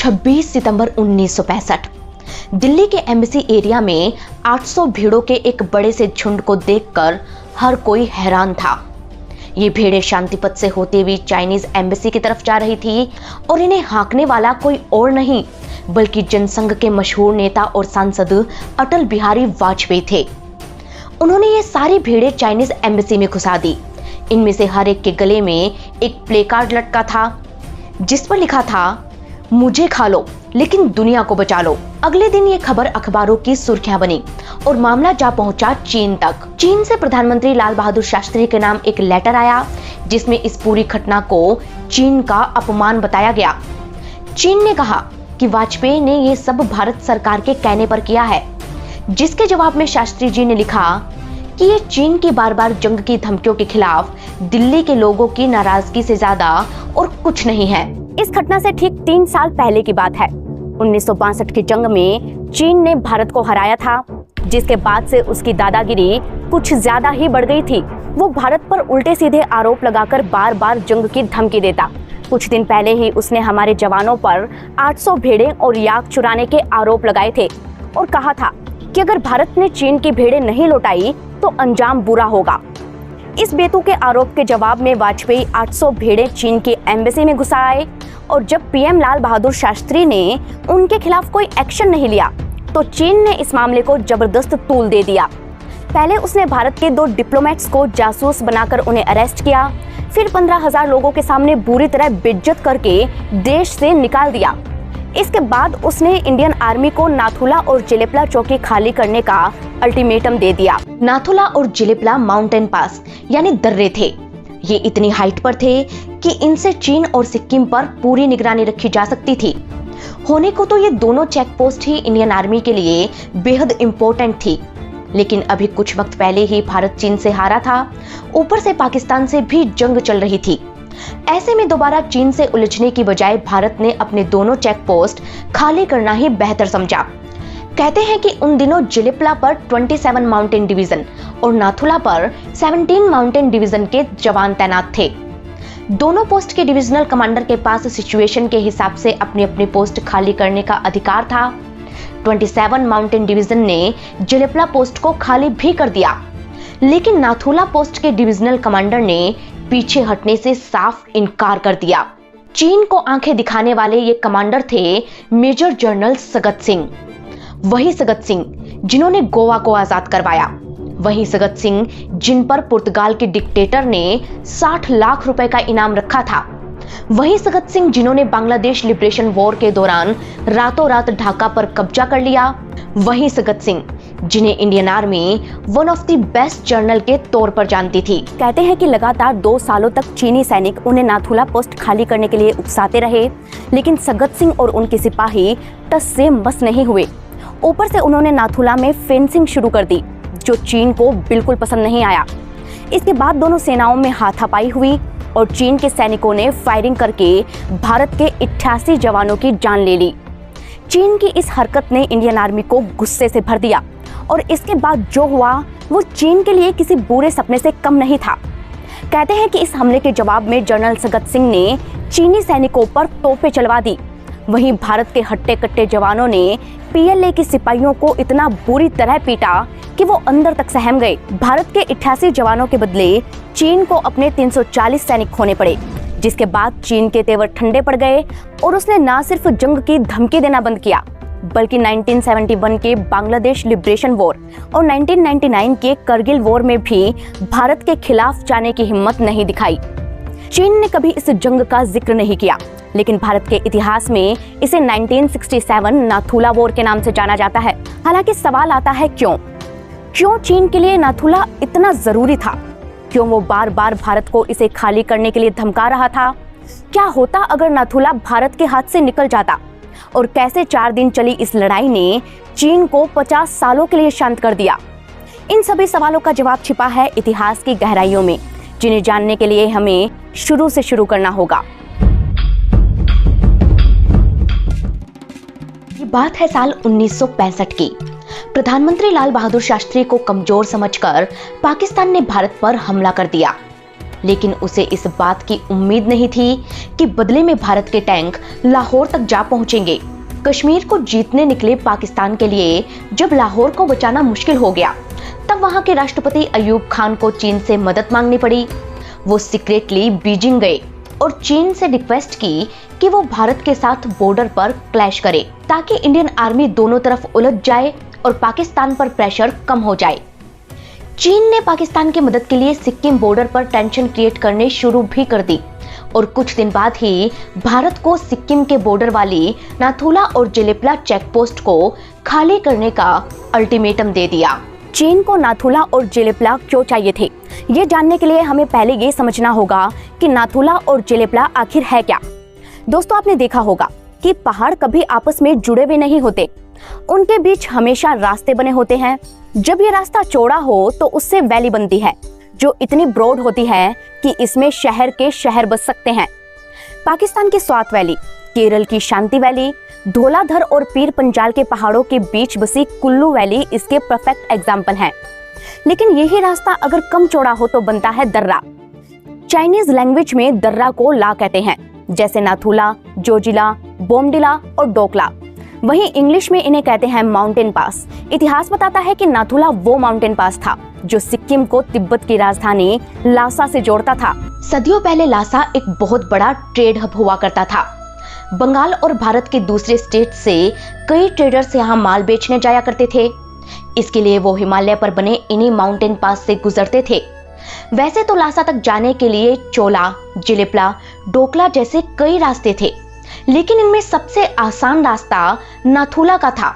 26 सितंबर 1965 दिल्ली के embassy area में 800 भेड़ों के एक बड़े से झुंड को देखकर हर कोई हैरान था। ये भेड़ें शांतिपथ से होते हुए चाइनीज एम्बेसी की तरफ जा रही थी और इन्हें हाँकने वाला कोई और नहीं बल्कि जनसंघ के मशहूर नेता और सांसद अटल बिहारी वाजपेयी थे। उन्होंने ये सारी भेड़ें चाइनीज एम्बेसी में घुसा दी। इनमें से हर एक के गले में एक प्ले कार्ड लटका था जिस पर लिखा था, मुझे खा लो लेकिन दुनिया को बचा लो। अगले दिन ये खबर अखबारों की सुर्खियां बनी और मामला जा पहुंचा चीन तक। चीन से प्रधानमंत्री लाल बहादुर शास्त्री के नाम एक लेटर आया जिसमें इस पूरी घटना को चीन का अपमान बताया गया। चीन ने कहा कि वाजपेयी ने ये सब भारत सरकार के कहने पर किया है, जिसके जवाब में शास्त्री जी ने लिखा कि ये चीन की बार बार जंग की धमकियों के खिलाफ दिल्ली के लोगों की नाराजगी से ज्यादा और कुछ नहीं है। इस घटना से ठीक 3 साल पहले की बात है। 1962 की जंग में चीन ने भारत को हराया था, जिसके बाद से उसकी दादागिरी कुछ ज्यादा ही बढ़ गई थी। वो भारत पर उल्टे सीधे आरोप लगाकर बार बार जंग की धमकी देता। कुछ दिन पहले ही उसने हमारे जवानों पर 800 भेड़ें और याक चुराने के आरोप लगाए थे और कहा था कि अगर भारत ने चीन की भेड़ें नहीं लौटाई तो अंजाम बुरा होगा। इस बेतुके आरोप के जवाब में वाजपेयी 800 भेड़ें चीन की एम्बेसी में घुसाए और जब पीएम लाल बहादुर शास्त्री ने उनके खिलाफ कोई एक्शन नहीं लिया तो चीन ने इस मामले को जबरदस्त तूल दे दिया। पहले उसने भारत के 2 डिप्लोमेट्स को जासूस बनाकर उन्हें अरेस्ट किया, फिर 15,000 लोगों के सामने बुरी तरह बेइज्जत करके देश से निकाल दिया। इसके बाद उसने इंडियन आर्मी को नाथुला और जिलेपला चौकी खाली करने का अल्टीमेटम दे दिया। नाथुला और जिलेपला माउंटेन पास यानी दर्रे थे। ये इतनी हाइट पर थे कि इनसे चीन और सिक्किम पर पूरी निगरानी रखी जा सकती थी। होने को तो ये दोनों चेक पोस्ट ही इंडियन आर्मी के लिए बेहद इंपॉर्टेंट थी, लेकिन अभी कुछ वक्त पहले ही भारत चीन से हारा था, ऊपर से पाकिस्तान से भी जंग चल रही थी। ऐसे में दोबारा चीन से उलझने की बजाय भारत ने अपने दोनों चेक पोस्ट खाली करना ही बेहतर समझा। कहते हैं कि उन दिनों जिलेपला पर 27 माउंटेन डिवीजन और नाथुला पर 17 माउंटेन डिवीजन के जवान तैनात थे। दोनों पोस्ट के डिविजनल कमांडर के पास सिचुएशन के हिसाब से अपनी अपनी पोस्ट खाली करने का अधिकार था। 27 माउंटेन डिवीजन ने जिलेपला पोस्ट को खाली भी कर दिया, लेकिन नाथुला पोस्ट के डिविजनल कमांडर ने पीछे हटने से साफ इनकार कर दिया। चीन को आंखें दिखाने वाले ये कमांडर थे मेजर जनरल सगत सिंह, वही सगत सिंह जिन्होंने गोवा को आजाद करवाया, वही सगत सिंह जिन पर पुर्तगाल के डिक्टेटर ने 60 लाख रुपए का इनाम रखा था, वही सगत सिंह जिन्होंने बांग्लादेश लिबरेशन वॉर के दौरान रातों रात ढाका पर कब्जा कर लिया, वही सगत सिंह जिन्हें Indian army one of the best general के तौर पर जानती थी। कहते हैं कि लगातार 2 सालों तक चीनी सैनिक उन्हें नाथुला पोस्ट खाली करने के लिए उकसाते रहे, लेकिन सगत सिंह और उनके सिपाही टस से मस नहीं हुए। ऊपर से उन्होंने नाथुला में फेंसिंग शुरू कर दी, जो चीन को बिल्कुल पसंद नहीं आया। इसके बाद दोनों सेनाओं में हाथापाई हुई और चीन के सैनिकों ने फायरिंग करके भारत के 88 जवानों की जान ले ली। चीन की इस हरकत ने इंडियन आर्मी को गुस्से से भर दिया और इसके बाद जो हुआ वो चीन के लिए किसी बुरे सपने से कम नहीं था। कहते हैं कि इस हमले के जवाब में जनरल सगत सिंह ने चीनी सैनिकों पर तोपें चलवा दी। वहीं भारत के हट्टे कट्टे जवानों ने पीएलए के सिपाहियों को इतना बुरी तरह पीटा कि वो अंदर तक सहम गए। भारत के 88 जवानों के बदले चीन को अपने 340 सैनिक खोने पड़े, जिसके बाद चीन के तेवर ठंडे पड़ गए और उसने न सिर्फ जंग की धमकी देना बंद किया, बल्कि 1971 के बांग्लादेश लिबरेशन वॉर और 1999 के करगिल वॉर में भी भारत के खिलाफ जाने की हिम्मत नहीं दिखाई। चीन ने कभी इस जंग का जिक्र नहीं किया, लेकिन भारत के इतिहास में इसे 1967 नाथुला वॉर के नाम से जाना जाता है। हालांकि सवाल आता है क्यों चीन के लिए नाथुला इतना जरूरी था? क्यों वो बार बार भारत को इसे खाली करने के लिए धमका रहा था? क्या होता अगर नाथुला भारत के हाथ से निकल जाता? और कैसे 4 दिन चली इस लड़ाई ने चीन को 50 सालों के लिए शांत कर दिया? इन सभी सवालों का जवाब छिपा है इतिहास की गहराइयों में, जिन्हें जानने के लिए हमें शुरू से शुरू करना होगा। ये बात है साल 1965 की। प्रधानमंत्री लाल बहादुर शास्त्री को कमजोर समझकर पाकिस्तान ने भारत पर हमला कर दिया। लेकिन उसे इस बात की उम्मीद नहीं थी कि बदले में भारत के टैंक लाहौर तक जा पहुंचेंगे। कश्मीर को जीतने निकले पाकिस्तान के लिए जब लाहौर को बचाना मुश्किल हो गया, तब वहां के राष्ट्रपति अयूब खान को चीन से मदद मांगनी पड़ी। वो सीक्रेटली बीजिंग गए और चीन से रिक्वेस्ट की कि वो भारत के साथ बॉर्डर पर क्लैश करे, ताकि इंडियन आर्मी दोनों तरफ उलझ जाए और पाकिस्तान पर प्रेशर कम हो जाए। चीन ने पाकिस्तान की मदद के लिए सिक्किम बॉर्डर पर टेंशन क्रिएट करने शुरू भी कर दी और कुछ दिन बाद ही भारत को सिक्किम के बॉर्डर वाली नाथुला और जेलेप्ला चेक पोस्ट को खाली करने का अल्टीमेटम दे दिया। चीन को नाथुला और जेलेप्ला क्यों चाहिए थे, ये जानने के लिए हमें पहले ये समझना होगा कि नाथुला और जेलेप्ला आखिर है क्या। दोस्तों, आपने देखा होगा कि पहाड़ कभी आपस में जुड़े हुए नहीं होते, उनके बीच हमेशा रास्ते बने होते हैं। जब ये रास्ता चौड़ा हो तो उससे वैली बनती है, जो इतनी ब्रॉड होती है कि इसमें शहर के शहर बस सकते हैं। पाकिस्तान की स्वात वैली, केरल की शांति वैली, धौलाधर और पीर पंजाल के पहाड़ों के बीच बसी कुल्लू वैली इसके परफेक्ट एग्जाम्पल हैं। लेकिन यही रास्ता अगर कम चौड़ा हो तो बनता है दर्रा। चाइनीज लैंग्वेज में दर्रा को ला कहते हैं, जैसे नाथुला, जोजिला, बोमडिला और डोकला। वहीं इंग्लिश में इन्हें कहते हैं माउंटेन पास। इतिहास बताता है कि नाथुला वो माउंटेन पास था जो सिक्किम को तिब्बत की राजधानी लासा से जोड़ता था। सदियों पहले लासा एक बहुत बड़ा ट्रेड हब हुआ करता था। बंगाल और भारत के दूसरे स्टेट से कई ट्रेडर्स यहाँ माल बेचने जाया करते थे। इसके लिए वो हिमालय पर बने इन्हीं माउंटेन पास से गुजरते थे। वैसे तो लासा तक जाने के लिए चोला, जेलेप्ला, डोकला जैसे कई रास्ते थे, लेकिन इनमें सबसे आसान रास्ता नाथुला का था।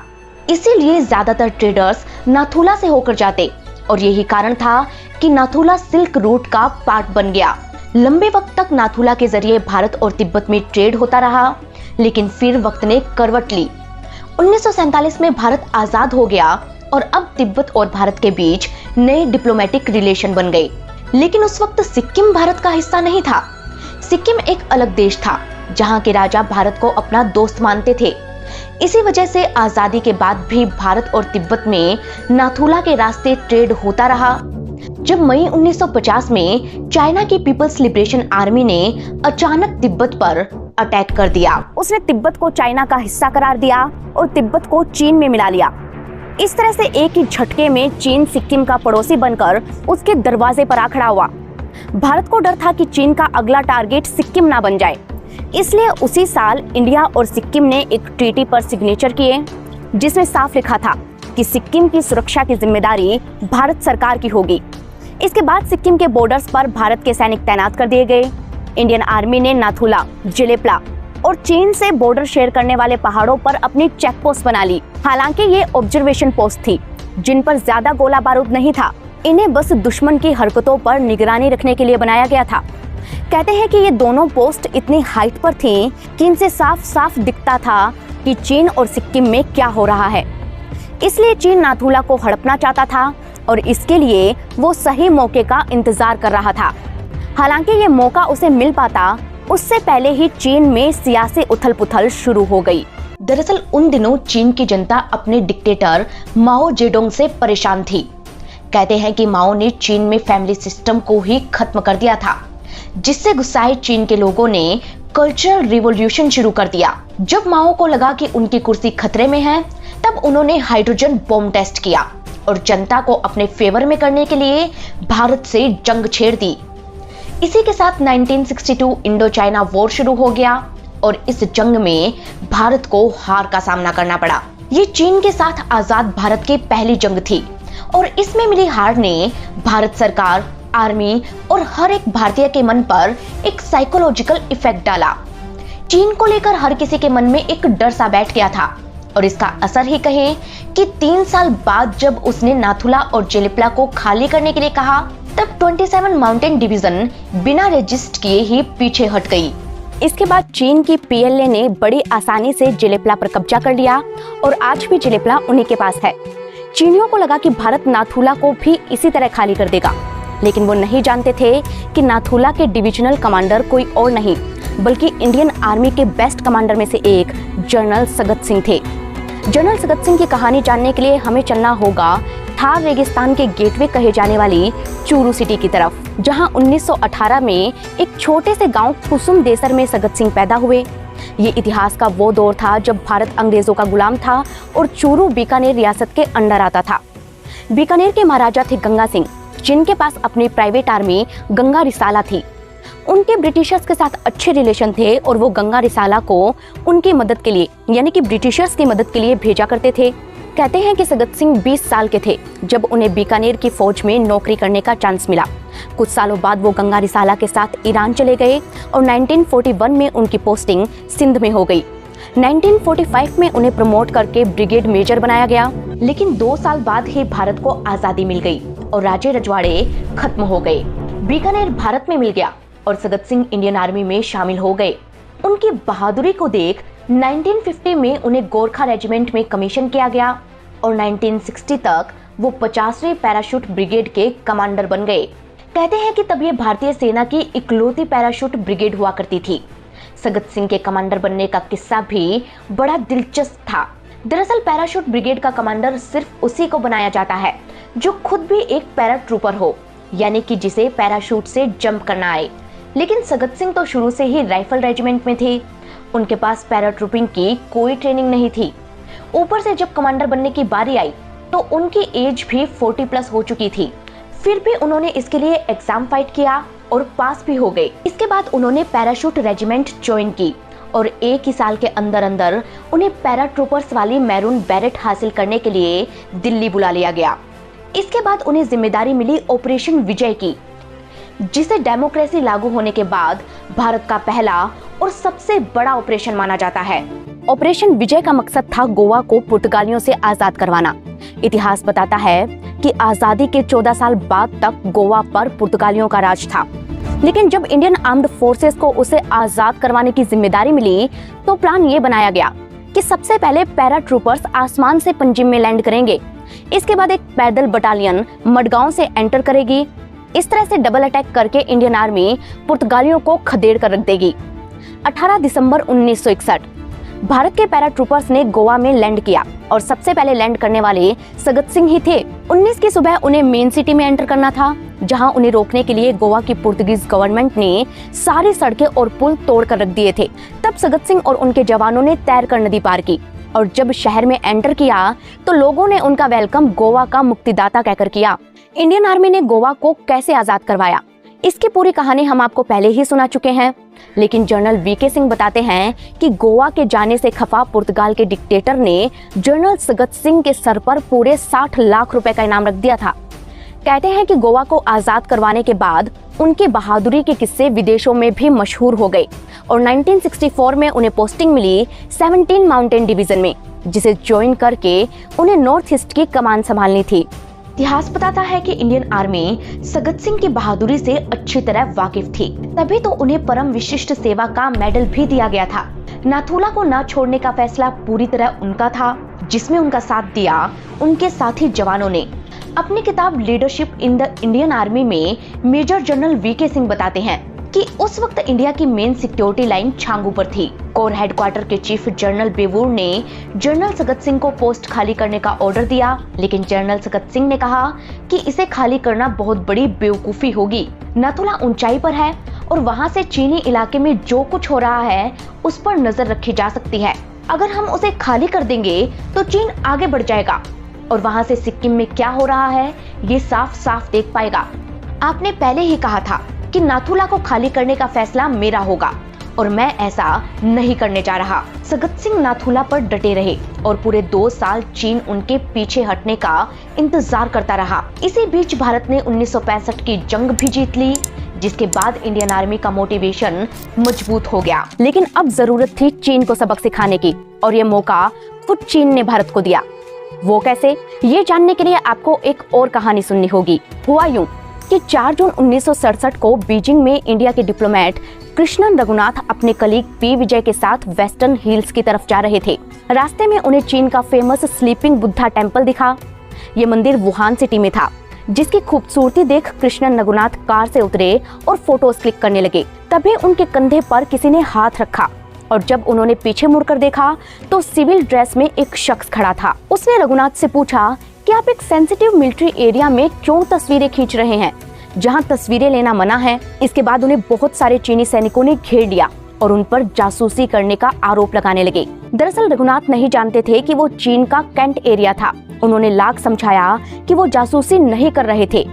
इसीलिए ज्यादातर ट्रेडर्स नाथुला से होकर जाते और यही कारण था कि नाथुला सिल्क रूट का पार्ट बन गया। लंबे वक्त तक नाथुला के जरिए भारत और तिब्बत में ट्रेड होता रहा, लेकिन फिर वक्त ने करवट ली। 1947 में भारत आजाद हो गया और अब तिब्बत और भारत के बीच नए डिप्लोमेटिक रिलेशन बन गए। लेकिन उस वक्त सिक्किम भारत का हिस्सा नहीं था। सिक्किम एक अलग देश था जहां के राजा भारत को अपना दोस्त मानते थे। इसी वजह से आजादी के बाद भी भारत और तिब्बत में नाथुला के रास्ते ट्रेड होता रहा। जब मई 1950 में चाइना की पीपल्स लिबरेशन आर्मी ने अचानक तिब्बत पर अटैक कर दिया। उसने तिब्बत को चाइना का हिस्सा करार दिया और तिब्बत को चीन में मिला लिया। इस तरह से एक ही झटके में चीन सिक्किम का पड़ोसी बनकर उसके दरवाजे पर आ खड़ा हुआ। भारत को डर था कि चीन का अगला टारगेट सिक्किम ना बन जाए, इसलिए उसी साल इंडिया और सिक्किम ने एक ट्रीटी पर सिग्नेचर किए, जिसमें साफ लिखा था कि सिक्किम की सुरक्षा की जिम्मेदारी भारत सरकार की होगी। इसके बाद सिक्किम के बॉर्डर्स पर भारत के सैनिक तैनात कर दिए गए। इंडियन आर्मी ने नाथुला, जेलेप्ला और चीन से बॉर्डर शेयर करने वाले पहाड़ों पर अपनी चेक पोस्ट बना ली। हालांकि ये ऑब्जर्वेशन पोस्ट थी, जिन पर ज्यादा गोला बारूद नहीं था। इन्हें बस दुश्मन की हरकतों पर निगरानी रखने के लिए बनाया गया था। कहते हैं कि ये दोनों पोस्ट इतनी हाइट पर थीं कि इनसे साफ साफ दिखता था कि चीन और सिक्किम में क्या हो रहा है। इसलिए चीन नाथुला को हड़पना चाहता था और इसके लिए वो सही मौके का इंतजार कर रहा था। हालांकि ये मौका उसे मिल पाता, उससे पहले ही चीन में सियासी उथल पुथल शुरू हो गई। दरअसल उन दिनों चीन की जनता अपने डिक्टेटर माओ जेडोंग से परेशान थी। कहते हैं कि माओ ने चीन में फैमिली सिस्टम को ही खत्म कर दिया था, जिससे गुस्साए चीन के लोगों ने कल्चरल रिवॉल्यूशन शुरू कर दिया। जब माओ को लगा कि उनकी कुर्सी खतरे में है, तब उन्होंने हाइड्रोजन बॉम्ब टेस्ट किया और जनता को अपने फेवर में करने के लिए भारत से जंग छेड़ दी। इसी के साथ 1962 इंडो चाइना वॉर शुरू हो गया और इस जंग में भारत को हार का सामना करना पड़ा। ये चीन के साथ आजाद भारत की पहली जंग थी और इसमें मिली हार ने भारत सरकार, आर्मी और हर एक भारतीय के मन पर एक साइकोलॉजिकल इफेक्ट डाला। चीन को लेकर हर किसी के मन में एक डर सा बैठ गया था और इसका असर ही कहें कि 3 साल बाद जब उसने नाथुला और जेलेप्ला को खाली करने के लिए कहा, तब 27 माउंटेन डिवीजन बिना रजिस्ट किए ही पीछे हट गई। इसके बाद चीन की पीएलए ने बड़ी आसानी से जेलेप्ला पर कब्जा कर लिया और आज भी जेलेप्ला उन्हीं के पास है। चीनियों को लगा कि भारत नाथुला को भी इसी तरह खाली कर देगा, लेकिन वो नहीं जानते थे कि नाथुला के डिविजनल कमांडर कोई और नहीं बल्कि इंडियन आर्मी के बेस्ट कमांडर में से एक जनरल सगत सिंह थे। जनरल सगत सिंह की कहानी जानने के लिए हमें चलना होगा थार रेगिस्तान के गेटवे कहे जाने वाली चूरू सिटी की तरफ। जहां 1918 में एक छोटे से गांव कुसुम देसर में सगत सिंह पैदा हुए। ये इतिहास का वो दौर था जब भारत अंग्रेजों का गुलाम था और चूरू बीकानेर रियासत के अंडर आता था। बीकानेर के महाराजा थे गंगा सिंह, जिनके पास अपनी प्राइवेट आर्मी गंगा रिसाला थी। उनके ब्रिटिशर्स के साथ अच्छे रिलेशन थे और वो गंगा रिसाला को उनकी मदद के लिए यानी कि ब्रिटिशर्स की मदद के लिए भेजा करते थे। कहते हैं कि सगत सिंह 20 साल के थे जब उन्हें बीकानेर की फौज में नौकरी करने का चांस मिला। कुछ सालों बाद वो गंगा रिसाला के साथ ईरान चले गए और 1941 में उनकी पोस्टिंग सिंध में हो गई। 1945 में उन्हें प्रमोट करके ब्रिगेड मेजर बनाया गया। लेकिन 2 साल बाद ही भारत को आजादी मिल गई और राज्य रजवाड़े खत्म हो गए। बीकानेर भारत में मिल गया और सगत सिंह इंडियन आर्मी में शामिल हो गए। उनकी बहादुरी को देख 1950 में उन्हें गोरखा रेजिमेंट में कमीशन किया गया और 1960 तक वो 50वीं पैराशूट ब्रिगेड के कमांडर बन गए। कहते हैं कि तब ये भारतीय सेना की इकलौती पैराशूट ब्रिगेड हुआ करती थी। सगत सिंह के कमांडर बनने का किस्सा भी बड़ा दिलचस्प था। दरअसल पैराशूट ब्रिगेड का कमांडर सिर्फ उसी को बनाया जाता है जो खुद भी एक पैराट्रूपर हो, यानी कि जिसे पैराशूट से जंप करना आए। लेकिन सगत सिंह तो शुरू से ही राइफल रेजिमेंट में थे। उनके पास पैराट्रूपिंग की कोई ट्रेनिंग नहीं थी। ऊपर से जब कमांडर बनने की बारी आई तो उनकी एज भी 40+ हो चुकी थी। फिर भी उन्होंने इसके लिए एग्जाम फाइट किया और पास भी हो गए। इसके बाद उन्होंने पैराशूट रेजिमेंट ज्वाइन की और एक ही साल के अंदर अंदर उन्हें पैराट्रूपर्स वाली मैरून बैरेट हासिल करने के लिए दिल्ली बुला लिया गया। इसके बाद उन्हें जिम्मेदारी मिली ऑपरेशन विजय की, जिसे डेमोक्रेसी लागू होने के बाद भारत का पहला और सबसे बड़ा ऑपरेशन माना जाता है। ऑपरेशन विजय का मकसद था गोवा को पुर्तगालियों से आजाद करवाना। इतिहास बताता है कि आजादी के 14 साल बाद तक गोवा पर पुर्तगालियों का राज था। लेकिन जब इंडियन आर्म्ड फोर्सेस को उसे आजाद करवाने की जिम्मेदारी मिली तो प्लान ये बनाया गया कि सबसे पहले पैराट्रूपर्स आसमान से पंजिम में लैंड करेंगे। इसके बाद एक पैदल बटालियन मडगांव से एंटर करेगी। इस तरह से डबल अटैक करके इंडियन आर्मी पुर्तगालियों को खदेड़ कर रख देगी। 18 दिसंबर 1961 भारत के पैराट्रूपर्स ने गोवा में लैंड किया और सबसे पहले लैंड करने वाले सगत सिंह ही थे। 19 की सुबह उन्हें मेन सिटी में एंटर करना था, जहां उन्हें रोकने के लिए गोवा की पुर्तगीज गवर्नमेंट ने सारी सड़कें और पुल तोड़ कर रख दिए थे। तब सगत सिंह और उनके जवानों ने तैरकर नदी पार की और जब शहर में एंटर किया तो लोगों ने उनका वेलकम गोवा का मुक्तिदाता कहकर किया। इंडियन आर्मी ने गोवा को कैसे आजाद करवाया, इसकी पूरी कहानी हम आपको पहले ही सुना चुके हैं। लेकिन जनरल वीके सिंह बताते हैं कि गोवा के जाने से खफा पुर्तगाल के डिक्टेटर ने जनरल सगत सिंह के सर पर पूरे 60 लाख रुपए का इनाम रख दिया था। कहते हैं कि गोवा को आजाद करवाने के बाद उनकी बहादुरी के किस्से विदेशों में भी मशहूर हो गए और 1964 में उन्हें पोस्टिंग मिली 17 माउंटेन डिवीजन में, जिसे ज्वाइन करके उन्हें नॉर्थ ईस्ट की कमान संभालनी थी। इतिहास बताता है कि इंडियन आर्मी सगत सिंह की बहादुरी से अच्छी तरह वाकिफ थी, तभी तो उन्हें परम विशिष्ट सेवा का मेडल भी दिया गया था। नाथुला को न छोड़ने का फैसला पूरी तरह उनका था, जिसमें उनका साथ दिया उनके साथी जवानों ने। अपनी किताब leadership in the Indian army में मेजर जनरल वीके सिंह बताते हैं कि उस वक्त इंडिया की मेन सिक्योरिटी लाइन छांगू पर थी। कोर हेडक्वार्टर के चीफ जनरल बेवूर ने जनरल सगत सिंह को पोस्ट खाली करने का ऑर्डर दिया, लेकिन जनरल सगत सिंह ने कहा कि इसे खाली करना बहुत बड़ी बेवकूफी होगी। नाथुला ऊंचाई पर है और वहां से चीनी इलाके में जो कुछ हो रहा है उस पर नजर रखी जा सकती है। अगर हम उसे खाली कर देंगे तो चीन आगे बढ़ जाएगा और वहां से सिक्किम में क्या हो रहा है ये साफ साफ देख पाएगा। आपने पहले ही कहा था कि नाथुला को खाली करने का फैसला मेरा होगा और मैं ऐसा नहीं करने जा रहा। सगत सिंह नाथुला पर डटे रहे और पूरे 2 साल चीन उनके पीछे हटने का इंतजार करता रहा। इसी बीच भारत ने 1965 की जंग भी जीत ली, जिसके बाद इंडियन आर्मी का मोटिवेशन मजबूत हो गया। लेकिन अब जरूरत थी चीन को सबक सिखाने की और ये मौका खुद चीन ने भारत को दिया। वो कैसे, ये जानने के लिए आपको एक और कहानी सुननी होगी। हुआ यूं कि 4 जून 1967 को बीजिंग में इंडिया के डिप्लोमेट कृष्णन रघुनाथ अपने कलीग पी विजय के साथ वेस्टर्न हिल्स की तरफ जा रहे थे। रास्ते में उन्हें चीन का फेमस स्लीपिंग बुद्धा टेम्पल दिखा। ये मंदिर वुहान सिटी में था, जिसकी खूबसूरती देख कृष्णन रघुनाथ कार से उतरे और फोटोज क्लिक करने लगे। तभी उनके कंधे पर किसी ने हाथ रखा और जब उन्होंने पीछे मुड़कर देखा तो सिविल ड्रेस में एक शख्स खड़ा था। उसने रघुनाथ से पूछा कि आप एक सेंसिटिव मिलिट्री एरिया में क्यों तस्वीरें खींच रहे हैं। जहां तस्वीरें लेना मना है। इसके बाद उन्हें बहुत सारे चीनी सैनिकों ने घेर लिया और उन पर जासूसी करने का आरोप लगाने लगे। दरअसल रघुनाथ नहीं जानते थे कि वो चीन का कैंट एरिया था। उन्होंने लाख समझाया कि वो जासूसी नहीं कर रहे थे,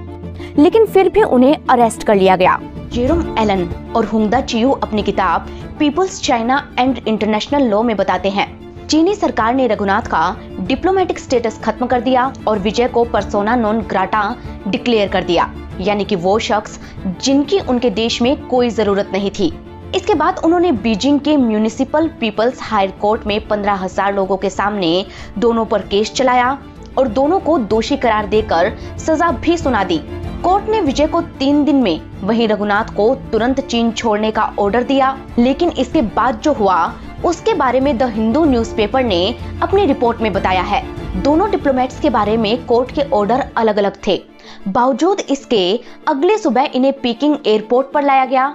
लेकिन फिर भी उन्हें अरेस्ट कर लिया गया। जेरोम एलन और हुंगदा चियू अपनी किताब people's China and international law में बताते हैं, चीनी सरकार ने रघुनाथ का डिप्लोमेटिक स्टेटस खत्म कर दिया और विजय को पर्सोना नॉन ग्राटा डिक्लेयर कर दिया, यानी कि वो शख्स जिनकी उनके देश में कोई जरूरत नहीं थी। इसके बाद उन्होंने बीजिंग के म्यूनिसिपल पीपल्स हायर कोर्ट में 15,000 लोगों के सामने दोनों पर केस चलाया और दोनों को दोषी करार देकर सजा भी सुना दी। कोर्ट ने विजय को 3 दिन में, वहीं रघुनाथ को तुरंत चीन छोड़ने का ऑर्डर दिया। लेकिन इसके बाद जो हुआ उसके बारे में द हिंदू न्यूज़पेपर ने अपनी रिपोर्ट में बताया है। दोनों डिप्लोमेट्स के बारे में कोर्ट के ऑर्डर अलग अलग थे। बावजूद इसके अगले सुबह इन्हें पीकिंग एयरपोर्ट पर लाया गया,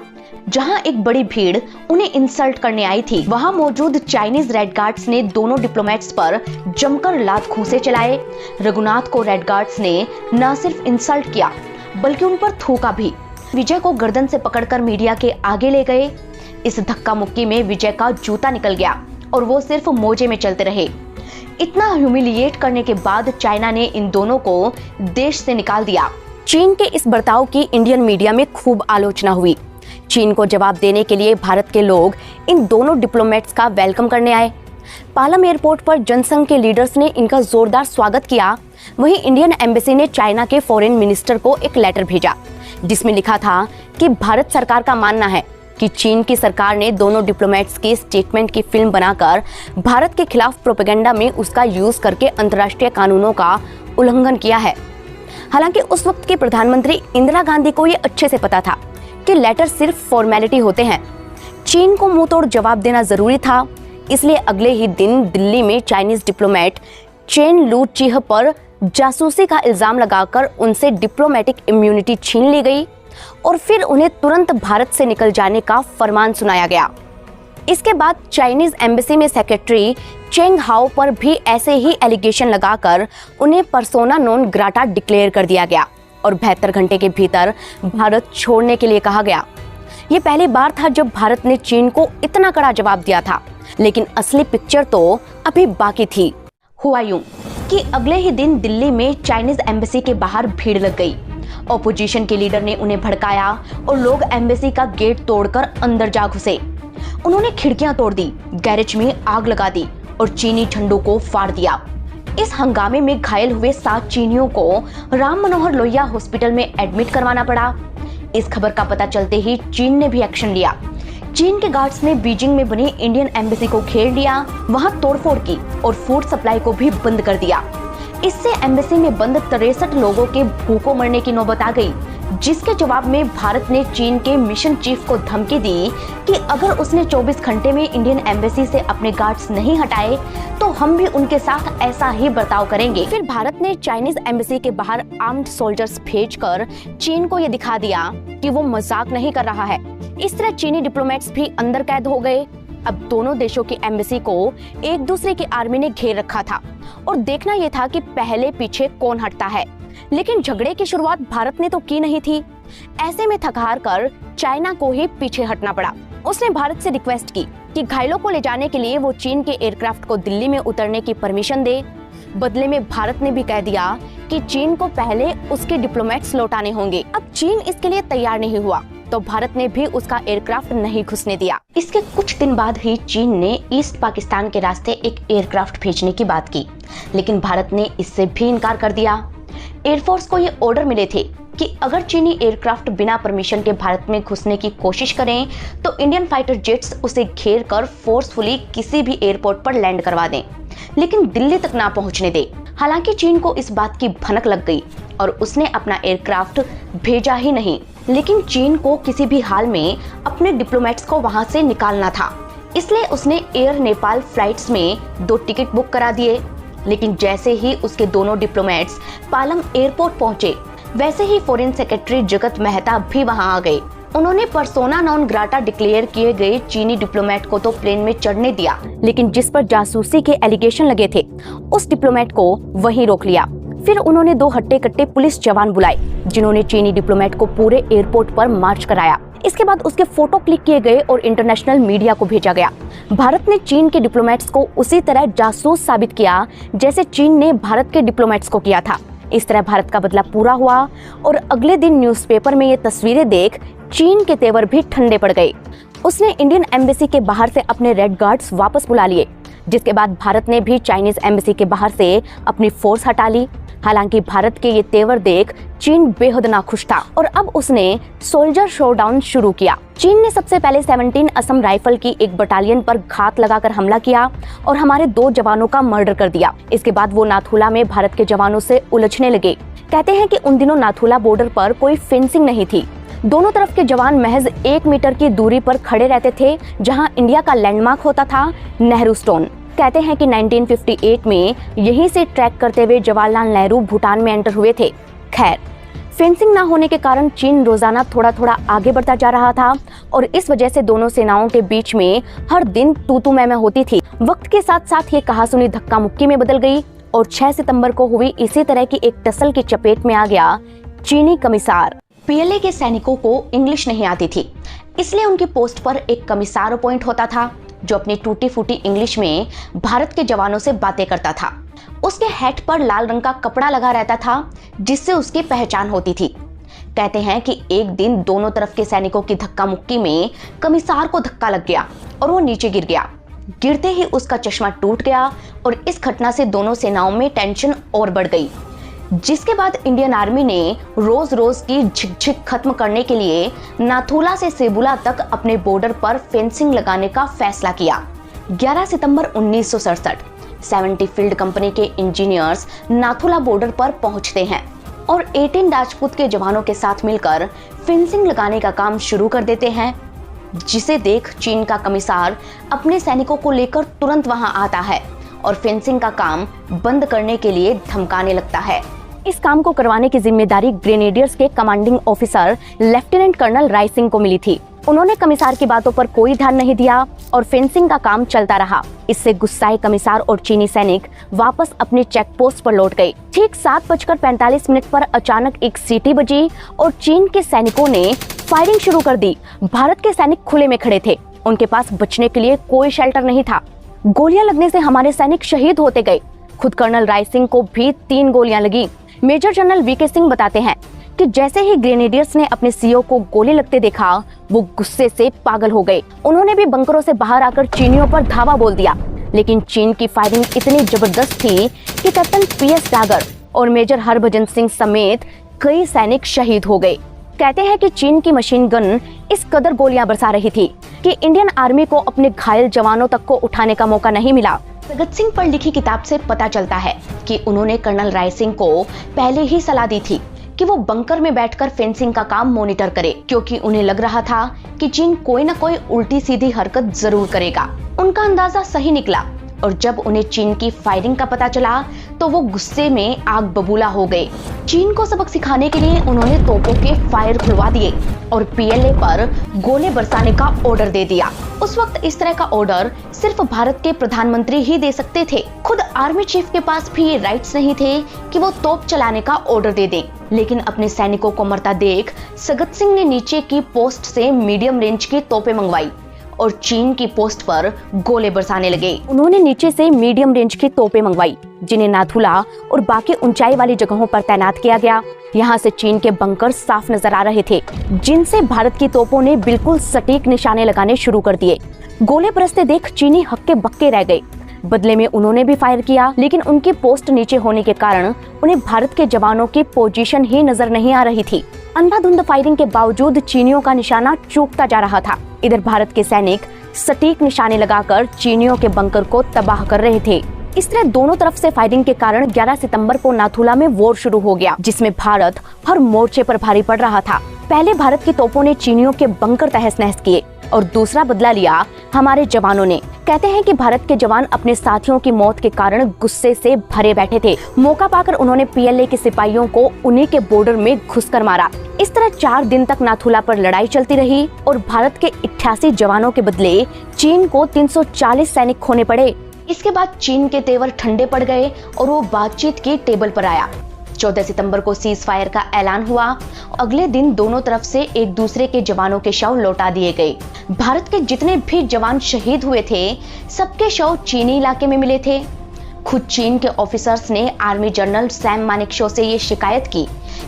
जहां एक बड़ी भीड़ उन्हें इंसल्ट करने आई थी। वहां मौजूद चाइनीज रेड गार्ड्स ने दोनों डिप्लोमेट्स पर जमकर लात घूंसे चलाए। रघुनाथ को रेड गार्ड्स ने न सिर्फ इंसल्ट किया बल्कि उन पर थूका भी। विजय को गर्दन से पकड़कर मीडिया के आगे ले गए। इस धक्का मुक्की में विजय का जूता निकल गया और वो सिर्फ मोजे में चलते रहे। इतना ह्यूमिलिएट करने के बाद चाइना ने इन दोनों को देश से निकाल दिया। चीन के इस बर्ताव की इंडियन मीडिया में खूब आलोचना हुई। चीन को जवाब देने के लिए भारत के लोग इन दोनों डिप्लोमेट्स का वेलकम करने आए। पालम एयरपोर्ट पर जनसंघ के लीडर्स ने इनका जोरदार स्वागत किया। वहीं इंडियन एम्बेसी ने चाइना के फॉरेन मिनिस्टर को एक लेटर भेजा, जिसमें लिखा था कि भारत सरकार का मानना है कि चीन की सरकार ने दोनों डिप्लोमेट्स के स्टेटमेंट की फिल्म बनाकर भारत के खिलाफ प्रोपेगेंडा में उसका यूज करके अंतर्राष्ट्रीय कानूनों का उल्लंघन किया है। हालांकि उस वक्त के प्रधानमंत्री इंदिरा गांधी को ये अच्छे से पता था कि लेटर सिर्फ फॉर्मेलिटी होते हैं। चीन को मुंह तोड़ जवाब देना जरूरी था, इसलिए अगले ही दिन दिल्ली में चाइनीज डिप्लोमेट चेन लू चीह पर जासूसी का इल्जाम लगाकर उनसे डिप्लोमेटिक इम्यूनिटी छीन ली गई और फिर उन्हें तुरंत भारत से निकल जाने का फरमान सुनाया गया। इसके बाद चाइनीज एम्बेसी में सेक्रेटरी चेंग हाओ पर भी ऐसे ही एलिगेशन लगाकर उन्हें पर्सोना नॉन ग्राटा डिक्लेयर कर दिया गया और 72 घंटे के भीतर भारत छोड़ने के लिए कहा गया। ये पहली बार था जब भारत ने चीन को इतना कड़ा जवाब दिया था, लेकिन असली पिक्चर तो अभी बाकी थी। हुआ यूं कि अगले ही दिन दिल्ली में चाइनीज एम्बेसी के बाहर भीड़ लग गई। ऑपोजिशन के लीडर ने उन्हें भड़काया और लोग एम्बेसी का गेट तोड़कर अंदर जा घुसे। उन्होंने खिड़कियां तोड़ दी, गैरेज में आग लगा दी और चीनी झंडों को फाड़ दिया। इस हंगामे में घायल हुए 7 चीनियों को राम मनोहर लोहिया हॉस्पिटल में एडमिट करवाना पड़ा। इस खबर का पता चलते ही चीन ने भी एक्शन लिया। चीन के गार्ड्स ने बीजिंग में बनी इंडियन एम्बेसी को घेर लिया, वहां तोड़फोड़ की और फूड सप्लाई को भी बंद कर दिया। इससे एम्बेसी में बंद 63 लोगों के भूखों मरने की नौबत आ गई, जिसके जवाब में भारत ने चीन के मिशन चीफ को धमकी दी कि अगर उसने 24 घंटे में इंडियन एम्बेसी से अपने गार्ड्स नहीं हटाए तो हम भी उनके साथ ऐसा ही बर्ताव करेंगे। फिर भारत ने चाइनीज एम्बेसी के बाहर आर्म्ड सोल्जर्स भेजकर चीन को ये दिखा दिया कि वो मजाक नहीं कर रहा है। इस तरह चीनी डिप्लोमेट्स भी अंदर कैद हो गए। अब दोनों देशों की एम्बेसी को एक दूसरे की आर्मी ने घेर रखा था और देखना यह था कि पहले पीछे कौन हटता है। लेकिन झगड़े की शुरुआत भारत ने तो की नहीं थी। ऐसे में थक हार कर चाइना को ही पीछे हटना पड़ा। उसने भारत से रिक्वेस्ट की कि घायलों को ले जाने के लिए वो चीन के एयरक्राफ्ट को दिल्ली में उतरने की परमिशन दे। बदले में भारत ने भी कह दिया कि चीन को पहले उसके डिप्लोमेट्स लौटाने होंगे। अब चीन इसके लिए तैयार नहीं हुआ तो भारत ने भी उसका एयरक्राफ्ट नहीं घुसने दिया। इसके कुछ दिन बाद ही चीन ने ईस्ट पाकिस्तान के रास्ते एक एयरक्राफ्ट भेजने की बात की, लेकिन भारत ने इससे भी इनकार कर दिया। एयरफोर्स को ये ऑर्डर मिले थे कि अगर चीनी एयरक्राफ्ट बिना परमिशन के भारत में घुसने की कोशिश करें तो इंडियन फाइटर जेट्स उसे घेर कर फोर्सफुली किसी भी एयरपोर्ट पर लैंड करवा दें, लेकिन दिल्ली तक ना पहुंचने दें। हालांकि चीन को इस बात की भनक लग गई और उसने अपना एयरक्राफ्ट भेजा ही नहीं, लेकिन चीन को किसी भी हाल में अपने डिप्लोमेट्स को वहां से निकालना था। इसलिए उसने एयर नेपाल फ्लाइट्स में 2 टिकट बुक करा दिए। लेकिन जैसे ही उसके दोनों डिप्लोमेट्स पालम एयरपोर्ट पहुंचे, वैसे ही फॉरेन सेक्रेटरी जगत मेहता भी वहां आ गए। उन्होंने पर्सोना नॉन ग्राटा डिक्लेयर किए गए चीनी डिप्लोमेट को तो प्लेन में चढ़ने दिया, लेकिन जिस पर जासूसी के एलिगेशन लगे थे उस डिप्लोमेट को वहीं रोक लिया। फिर उन्होंने 2 हट्टे कट्टे पुलिस जवान बुलाए जिन्होंने चीनी डिप्लोमेट को पूरे एयरपोर्ट पर मार्च कराया। इसके बाद उसके फोटो क्लिक किए गए और इंटरनेशनल मीडिया को भेजा गया। भारत ने चीन के डिप्लोमेट्स को उसी तरह जासूस साबित किया जैसे चीन ने भारत के डिप्लोमेट्स को किया था। इस तरह भारत का बदला पूरा हुआ और अगले दिन न्यूज़पेपर में ये तस्वीरें देख चीन के तेवर भी ठंडे पड़ गए। उसने इंडियन एम्बेसी के बाहर से अपने रेड गार्ड्स वापस बुला लिए, जिसके बाद भारत ने भी चाइनीज एम्बेसी के बाहर से अपनी फोर्स हटा ली। हालांकि भारत के ये तेवर देख चीन बेहद नाखुश था और अब उसने सोल्जर शोडाउन शुरू किया। चीन ने सबसे पहले 17 असम राइफल की एक बटालियन पर घात लगाकर हमला किया और हमारे 2 जवानों का मर्डर कर दिया। इसके बाद वो नाथुला में भारत के जवानों से उलझने लगे। कहते हैं कि उन दिनों नाथुला बॉर्डर पर कोई फेंसिंग नहीं थी। दोनों तरफ के जवान महज 1 मीटर की दूरी पर खड़े रहते थे, जहां इंडिया का लैंडमार्क होता था नेहरू स्टोन। कहते हैं कि 1958 में यहीं से ट्रैक करते हुए जवाहरलाल नेहरू भूटान में एंटर हुए थे। खैर, फेंसिंग ना होने के कारण चीन रोजाना थोड़ा थोड़ा आगे बढ़ता जा रहा था और इस वजह से दोनों सेनाओं के बीच में हर दिन तू मैं होती थी। वक्त के साथ साथ ये कहासुनी धक्का मुक्की में बदल गई और 6 सितंबर को हुई इसी तरह की एक टसल की चपेट में आ गया चीनी कमिसार। पीएलए के सैनिकों को इंग्लिश नहीं आती थी, इसलिए उनकी पोस्ट पर एक कमिसार अपॉइंट होता था जो अपनी टूटी फूटी इंग्लिश में भारत के जवानों से बातें करता था। उसके हेड पर लाल रंग का कपड़ा लगा रहता था जिससे उसकी पहचान होती थी। कहते हैं कि एक दिन दोनों तरफ के सैनिकों की धक्का मुक्की में कमिसार को धक्का लग गया और वो नीचे गिर गया। गिरते ही उसका चश्मा टूट गया और इस घटना से दोनों सेनाओं में टेंशन और बढ़ गई, जिसके बाद इंडियन आर्मी ने रोज रोज की झिकझिक खत्म करने के लिए नाथुला से सेबुला तक अपने बॉर्डर पर फेंसिंग लगाने का फैसला किया। 11 सितंबर 1967 70 फील्ड कंपनी के इंजीनियर्स नाथुला बॉर्डर पर पहुंचते हैं और 18 राजपूत के जवानों के साथ मिलकर फेंसिंग लगाने का काम शुरू कर देते हैं, जिसे देख चीन का कमिसार अपने सैनिकों को लेकर तुरंत वहां आता है और फेंसिंग का काम बंद करने के लिए धमकाने लगता है। इस काम को करवाने की जिम्मेदारी ग्रेनेडियर्स के commanding officer lieutenant colonel Rai Singh को मिली थी। उन्होंने कमिसार की बातों पर कोई ध्यान नहीं दिया और फेंसिंग का काम चलता रहा। इससे गुस्साए कमिसार और चीनी सैनिक वापस अपने चेक पोस्ट पर लौट गए। ठीक 7:45 पर अचानक एक सीटी बजी और चीन के सैनिकों ने फायरिंग शुरू कर दी। भारत के सैनिक खुले में खड़े थे, उनके पास बचने के लिए कोई शेल्टर नहीं था। गोलियां लगने से हमारे सैनिक शहीद होते गए। खुद कर्नल राय सिंह को भी 3 गोलियां लगी। मेजर जनरल वीके सिंह बताते हैं कि जैसे ही ग्रेनेडियर्स ने अपने सीओ को गोली लगते देखा, वो गुस्से से पागल हो गए। उन्होंने भी बंकरों से बाहर आकर चीनियों पर धावा बोल दिया, लेकिन चीन की फायरिंग इतनी जबरदस्त थी कि कैप्टन पीएस डागर और मेजर हरभजन सिंह समेत कई सैनिक शहीद हो गए। कहते हैं कि चीन की मशीन गन इस कदर गोलियां बरसा रही थी कि इंडियन आर्मी को अपने घायल जवानों तक को उठाने का मौका नहीं मिला। भगत सिंह पर लिखी किताब से पता चलता है कि उन्होंने कर्नल राय सिंह को पहले ही सलाह दी थी कि वो बंकर में बैठकर फेंसिंग का काम मॉनिटर करे, क्योंकि उन्हें लग रहा था कि चीन कोई न कोई उल्टी सीधी हरकत जरूर करेगा। उनका अंदाजा सही निकला और जब उन्हें चीन की फायरिंग का पता चला तो वो गुस्से में आग बबूला हो गए। चीन को सबक सिखाने के लिए उन्होंने तोपों के फायर खुलवा दिए और पीएलए पर गोले बरसाने का ऑर्डर दे दिया। उस वक्त इस तरह का ऑर्डर सिर्फ भारत के प्रधानमंत्री ही दे सकते थे। खुद आर्मी चीफ के पास भी ये राइट्स नहीं थे कि वो तोप चलाने का ऑर्डर दे दें। लेकिन अपने सैनिकों को मरता देख सगत सिंह ने नीचे की पोस्ट से मीडियम रेंज की तोपें मंगवाई और चीन की पोस्ट पर गोले बरसाने लगे। उन्होंने नीचे से मीडियम रेंज की तोपें मंगवाई, जिन्हें नाथुला और बाकी ऊंचाई वाली जगहों पर तैनात किया गया। यहाँ से चीन के बंकर साफ नजर आ रहे थे, जिनसे भारत की तोपों ने बिल्कुल सटीक निशाने लगाने शुरू कर दिए। गोले बरसते देख चीनी हक्के बक्के रह गए। बदले में उन्होंने भी फायर किया, लेकिन उनकी पोस्ट नीचे होने के कारण उन्हें भारत के जवानों की पोजीशन ही नजर नहीं आ रही थी। अंधाधुंध फायरिंग के बावजूद चीनियों का निशाना चूकता जा रहा था। इधर भारत के सैनिक सटीक निशाने लगाकर चीनियों के बंकर को तबाह कर रहे थे। इस तरह दोनों तरफ से फायरिंग के कारण 11 सितंबर को नाथुला में वॉर शुरू हो गया, जिसमें भारत हर मोर्चे पर भारी पड़ रहा था। पहले भारत की तोपों ने चीनियों के बंकर तहस नहस किए और दूसरा बदला लिया हमारे जवानों ने। कहते हैं कि भारत के जवान अपने साथियों की मौत के कारण गुस्से से भरे बैठे थे। मौका पाकर उन्होंने पीएलए के सिपाहियों को उन्हीं के बॉर्डर में घुसकर मारा। इस तरह 4 दिन तक नाथुला पर लड़ाई चलती रही और भारत के 88 जवानों के बदले चीन को 340 सैनिक खोने पड़े। इसके बाद चीन के तेवर ठंडे पड़ गए और वो बातचीत की टेबल पर आया। 14 सितंबर को सीज फायर का ऐलान हुआ। अगले दिन दोनों तरफ से एक दूसरे के जवानों के शव लौटा दिए गए। भारत के जितने भी जवान शहीद हुए थे, सबके शव चीनी इलाके में मिले थे। खुद चीन के ऑफिसर्स ने आर्मी जनरल सैम मानेकशॉ से ये शिकायत की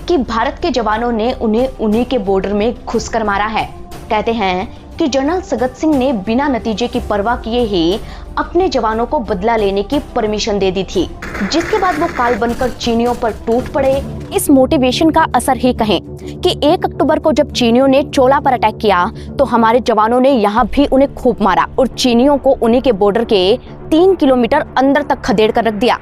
कि भारत के जवानों ने उन्हें उन्हीं के बॉर्डर में घुसकर मारा है। कहते हैं कि जनरल सगत सिंह ने बिना नतीजे की परवाह किए ही अपने जवानों को बदला लेने की परमिशन दे दी थी, जिसके बाद वो काल बनकर चीनियों पर टूट पड़े। इस मोटिवेशन का असर ही कहें कि 1 अक्टूबर को जब चीनियों ने चोला पर अटैक किया तो हमारे जवानों ने यहाँ भी उन्हें खूब मारा और चीनियों को उन्हीं के बॉर्डर के 3 किलोमीटर अंदर तक खदेड़ कर रख दिया।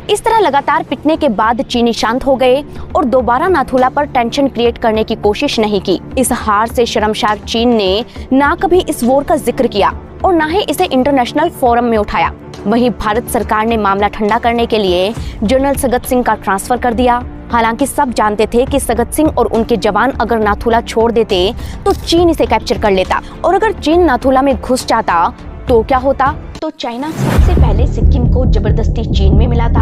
इस तरह लगातार पिटने के बाद चीनी शांत हो गए और दोबारा नाथुला पर टेंशन क्रिएट करने की कोशिश नहीं की। इस हार से शर्मसार चीन ने ना कभी इस वॉर का जिक्र किया और ना ही इसे इंटरनेशनल फोरम में उठाया। वहीं भारत सरकार ने मामला ठंडा करने के लिए जनरल सगत सिंह का ट्रांसफर कर दिया। हालांकि सब जानते थे कि सगत सिंह और उनके जवान अगर नाथुला छोड़ देते तो चीन इसे कैप्चर कर लेता और अगर चीन नाथुला में घुस जाता तो क्या होता। तो चाइना सबसे पहले सिक्किम को जबरदस्ती चीन में मिलाता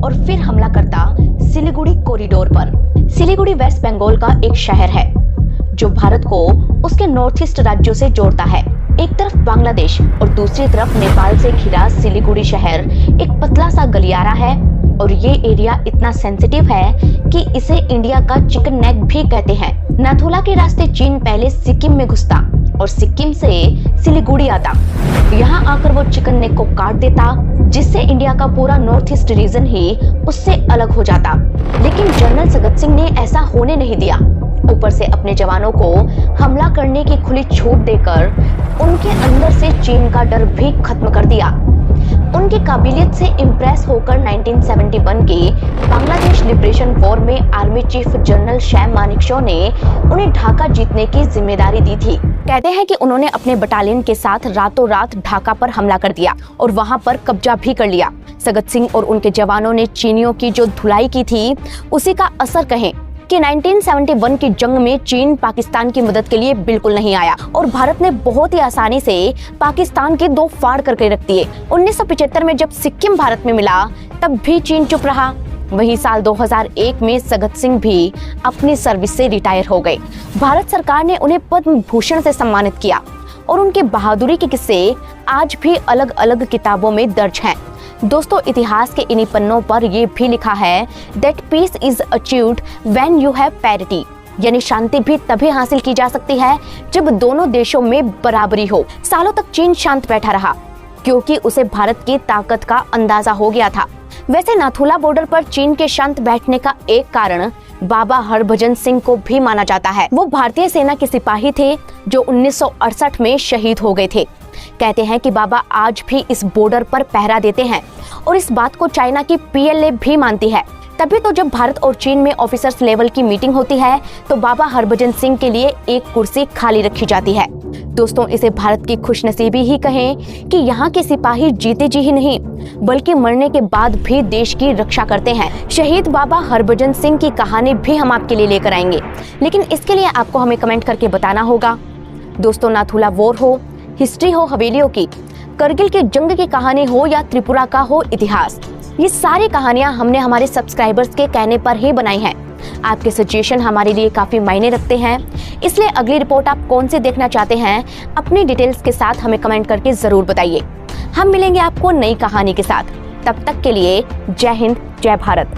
और फिर हमला करता सिलीगुड़ी कॉरिडोर पर। सिलीगुड़ी वेस्ट बंगाल का एक शहर है जो भारत को उसके नॉर्थ ईस्ट राज्यों से जोड़ता है। एक तरफ बांग्लादेश और दूसरी तरफ नेपाल से घिरा सिलीगुड़ी शहर एक पतला सा गलियारा है और ये एरिया इतना सेंसिटिव है कि इसे इंडिया का चिकन नेक भी कहते हैं। नाथुला के रास्ते चीन पहले सिक्किम में घुसता और सिक्किम से सिलीगुड़ी आता। यहाँ आकर वो चिकन नेक को काट देता, जिससे इंडिया का पूरा नॉर्थ ईस्ट रीजन ही उससे अलग हो जाता। लेकिन जनरल सगत सिंह ने ऐसा होने नहीं दिया। ऊपर से अपने जवानों को हमला करने की खुली छूट देकर उनके अंदर से चीन का डर भी खत्म कर दिया। उनकी काबिलियत से इम्प्रेस होकर 1971 की बांग्लादेश लिबरेशन वॉर में army chief general Sam Manekshaw ने उन्हें ढाका जीतने की जिम्मेदारी दी थी। कहते हैं कि उन्होंने अपने बटालियन के साथ रातों रात ढाका पर हमला कर दिया और वहां पर कब्जा भी कर लिया। सगत सिंह और उनके जवानों ने चीनियों की जो धुलाई की थी उसी का असर कहें कि 1971 की जंग में चीन पाकिस्तान की मदद के लिए बिल्कुल नहीं आया और भारत ने बहुत ही आसानी से पाकिस्तान के 2 फाड़ करके रख दिए। 1975 में जब सिक्किम भारत में मिला तब भी चीन चुप रहा। वही साल 2001 में सगत सिंह भी अपनी सर्विस से रिटायर हो गए। भारत सरकार ने उन्हें पद्म भूषण से सम्मानित किया और उनके बहादुरी के किस्से आज भी अलग अलग किताबों में दर्ज हैं। दोस्तों, इतिहास के इन्हीं पन्नों पर ये भी लिखा है that peace is achieved when you have parity, यानी शांति भी तभी हासिल की जा सकती है जब दोनों देशों में बराबरी हो। सालों तक चीन शांत बैठा रहा क्योंकि उसे भारत की ताकत का अंदाजा हो गया था। वैसे नाथुला बॉर्डर पर चीन के शांत बैठने का एक कारण बाबा हरभजन सिंह को भी माना जाता है। वो भारतीय सेना के सिपाही थे जो 1968 में शहीद हो गए थे। कहते हैं कि बाबा आज भी इस बॉर्डर पर पहरा देते हैं और इस बात को चाइना की PLA भी मानती है। तभी तो जब भारत और चीन में ऑफिसर्स लेवल की मीटिंग होती है तो बाबा हरभजन सिंह के लिए एक कुर्सी खाली रखी जाती है। दोस्तों, इसे भारत की खुशनसीबी ही कहें कि यहाँ के सिपाही जीते जी ही नहीं बल्कि मरने के बाद भी देश की रक्षा करते हैं। शहीद बाबा हरभजन सिंह की कहानी भी हम आपके लिए लेकर आएंगे, लेकिन इसके लिए आपको हमें कमेंट करके बताना होगा। दोस्तों, नाथुला वॉर हो, हिस्ट्री हो हवेलियों की, करगिल की जंग की कहानी हो या त्रिपुरा का हो इतिहास, ये सारी कहानियां हमने हमारे सब्सक्राइबर्स के कहने पर ही बनाई हैं। आपके सजेशन हमारे लिए काफी मायने रखते हैं, इसलिए अगली रिपोर्ट आप कौन सी देखना चाहते हैं अपनी डिटेल्स के साथ हमें कमेंट करके जरूर बताइए। हम मिलेंगे आपको नई कहानी के साथ। तब तक के लिए जय हिंद, जय भारत।